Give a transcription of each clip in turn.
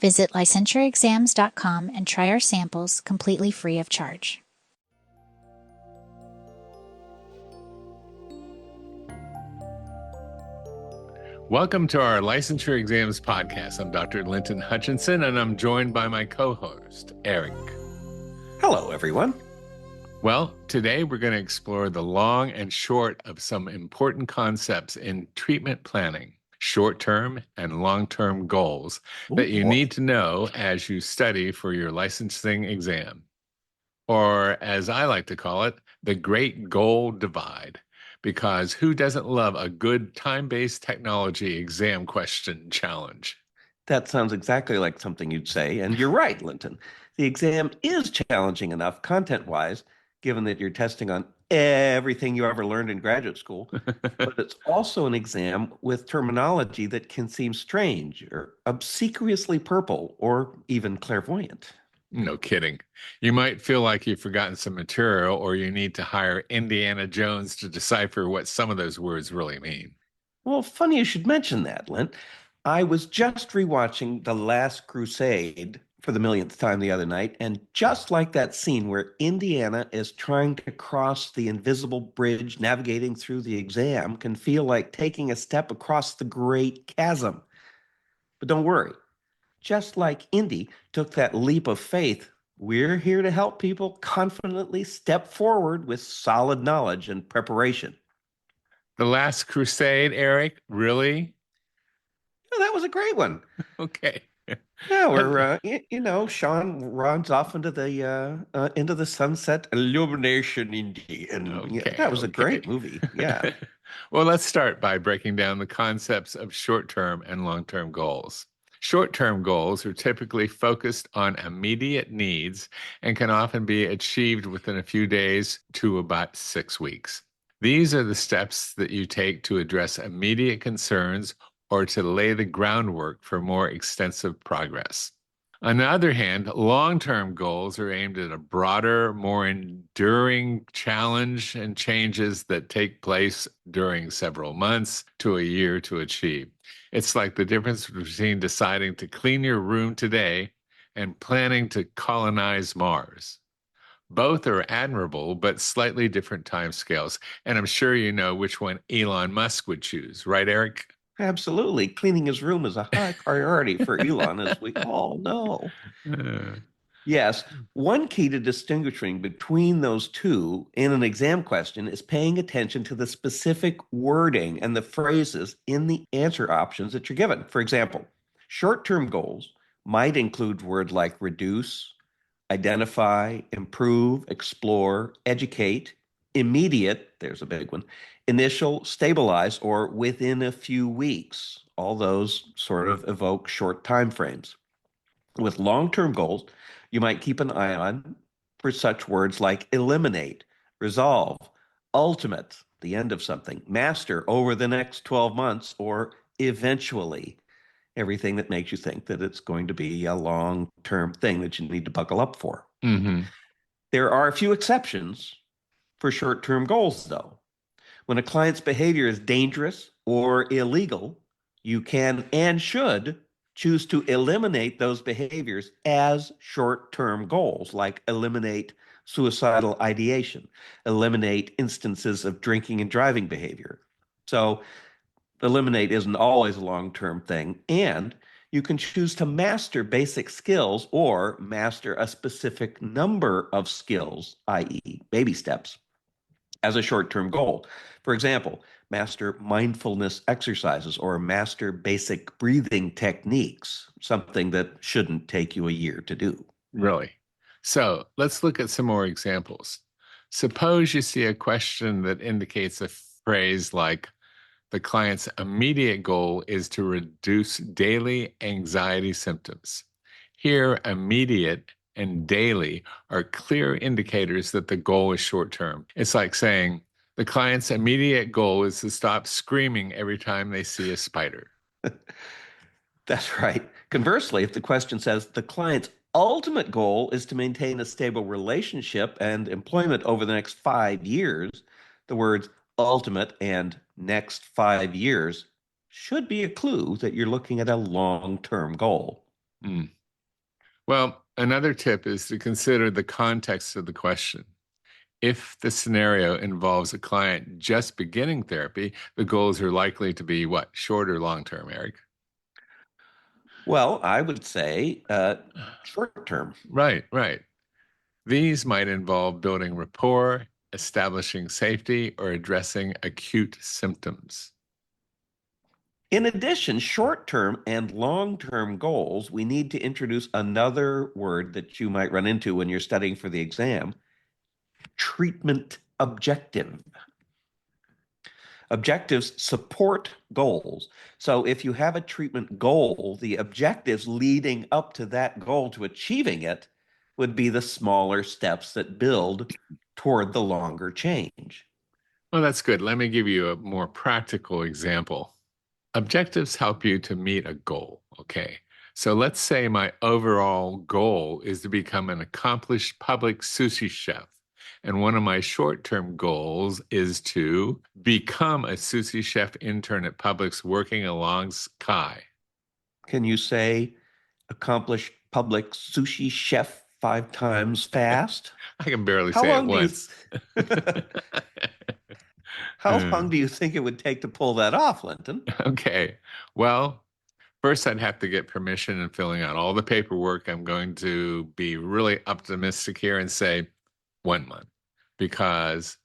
Visit licensuraexams.com and try our samples completely free of charge. Welcome to our Licensure Exams podcast. I'm Dr. Linton Hutchinson, and I'm joined by my co-host, Eric. Hello, everyone. Well, today we're going to explore the long and short of some important concepts in treatment planning, short-term and long-term goals that you need to know as you study for your licensing exam. Or, as I like to call it, the Great Goal Divide. Because who doesn't love a good time-based technology exam question challenge? That sounds exactly like something you'd say, and you're right, Linton. The exam is challenging enough content-wise, given that you're testing on everything you ever learned in graduate school, but it's also an exam with terminology that can seem strange or obsequiously purple or even clairvoyant. No kidding. You might feel like you've forgotten some material or you need to hire Indiana Jones to decipher what some of those words really mean. Well, funny you should mention that, Lint. I was just rewatching The Last Crusade for the millionth time the other night, and just like that scene where Indiana is trying to cross the invisible bridge, navigating through the exam can feel like taking a step across the great chasm. But don't worry. Just like Indy took that leap of faith, we're here to help people confidently step forward with solid knowledge and preparation. The Last Crusade, Eric? Really? Oh, that was a great one. Okay. Yeah, where Sean runs off into the sunset, illumination, Indy, and that was a great movie. Yeah. Well, let's start by breaking down the concepts of short-term and long-term goals. Short-term goals are typically focused on immediate needs and can often be achieved within a few days to about 6 weeks. These are the steps that you take to address immediate concerns or to lay the groundwork for more extensive progress. On the other hand, long-term goals are aimed at a broader, more enduring challenge and changes that take place during several months to a year to achieve. It's like the difference between deciding to clean your room today and planning to colonize Mars. Both are admirable, but slightly different timescales. And I'm sure you know which one Elon Musk would choose, right, Eric? Absolutely. Cleaning his room is a high priority for Elon, as we all know. Yes, one key to distinguishing between those two in an exam question is paying attention to the specific wording and the phrases in the answer options that you're given. For example, short-term goals might include words like reduce, identify, improve, explore, educate, immediate, there's a big one, initial, stabilize, or within a few weeks. All those sort of evoke short time frames. With long-term goals, you might keep an eye on for such words like eliminate, resolve, ultimate, the end of something, master over the next 12 months, or eventually. Everything that makes you think that it's going to be a long-term thing that you need to buckle up for. Mm-hmm. There are a few exceptions for short-term goals, though. When a client's behavior is dangerous or illegal, you can and should choose to eliminate those behaviors as short-term goals, like eliminate suicidal ideation, eliminate instances of drinking and driving behavior. So eliminate isn't always a long-term thing, and you can choose to master basic skills or master a specific number of skills, i.e. baby steps, as a short-term goal. For example, master mindfulness exercises or master basic breathing techniques, something that shouldn't take you a year to do. Really? So let's look at some more examples. Suppose you see a question that indicates a phrase like, the client's immediate goal is to reduce daily anxiety symptoms. Here, immediate and daily are clear indicators that the goal is short-term. It's like saying, the client's immediate goal is to stop screaming every time they see a spider. That's right. Conversely, if the question says the client's ultimate goal is to maintain a stable relationship and employment over the next 5 years, the words ultimate and next 5 years should be a clue that you're looking at a long-term goal. Mm. Well, another tip is to consider the context of the question. If the scenario involves a client just beginning therapy, the goals are likely to be what? Short or long term, Eric? Well, I would say short term. Right. These might involve building rapport, establishing safety, or addressing acute symptoms. In addition, short term and long term goals, we need to introduce another word that you might run into when you're studying for the exam: treatment objective. Objectives support goals. So if you have a treatment goal, the objectives leading up to that goal to achieving it would be the smaller steps that build toward the longer change. Well, that's good. Let me give you a more practical example. Objectives help you to meet a goal. Okay. So let's say my overall goal is to become an accomplished public sushi chef. And one of my short term goals is to become a sushi chef intern at Publix working alongside. Can you say accomplished public sushi chef 5 times fast? I can barely How say it long do you once. how long do you think it would take to pull that off, Linton? Okay. Well, first, I'd have to get permission and filling out all the paperwork. I'm going to be really optimistic here and say 1 month because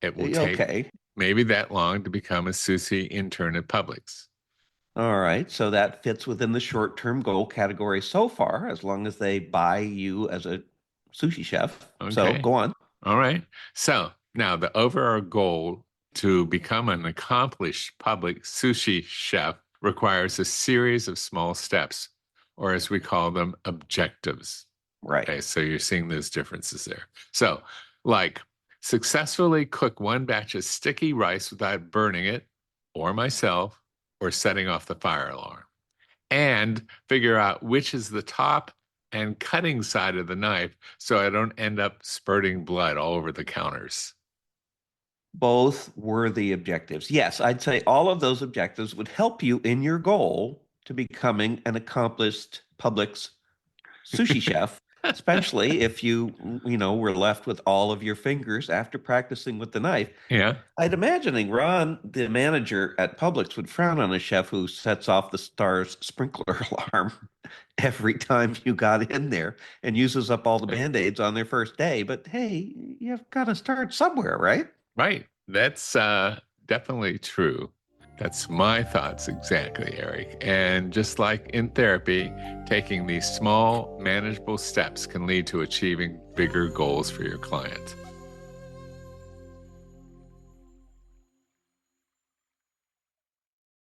it will take Okay. maybe that long to become a sushi intern at Publix. All right. So that fits within the short-term goal category so far, as long as they buy you as a sushi chef. So Okay. go on. All right. So now the overall goal to become an accomplished public sushi chef requires a series of small steps, or as we call them, objectives. Right. Okay, so you're seeing those differences there. So, like successfully cook one batch of sticky rice without burning it, or myself, or setting off the fire alarm, and figure out which is the top and cutting side of the knife so I don't end up spurting blood all over the counters. Both worthy objectives. Yes, I'd say all of those objectives would help you in your goal to becoming an accomplished Publix sushi chef, especially if you were left with all of your fingers after practicing with the knife. Yeah. I'd imagining Ron, the manager at Publix, would frown on a chef who sets off the Star's sprinkler alarm every time you got in there and uses up all the Band-Aids on their first day. But hey, you've got to start somewhere, right? Right. That's definitely true. That's my thoughts exactly, Eric. And just like in therapy, taking these small, manageable steps can lead to achieving bigger goals for your client.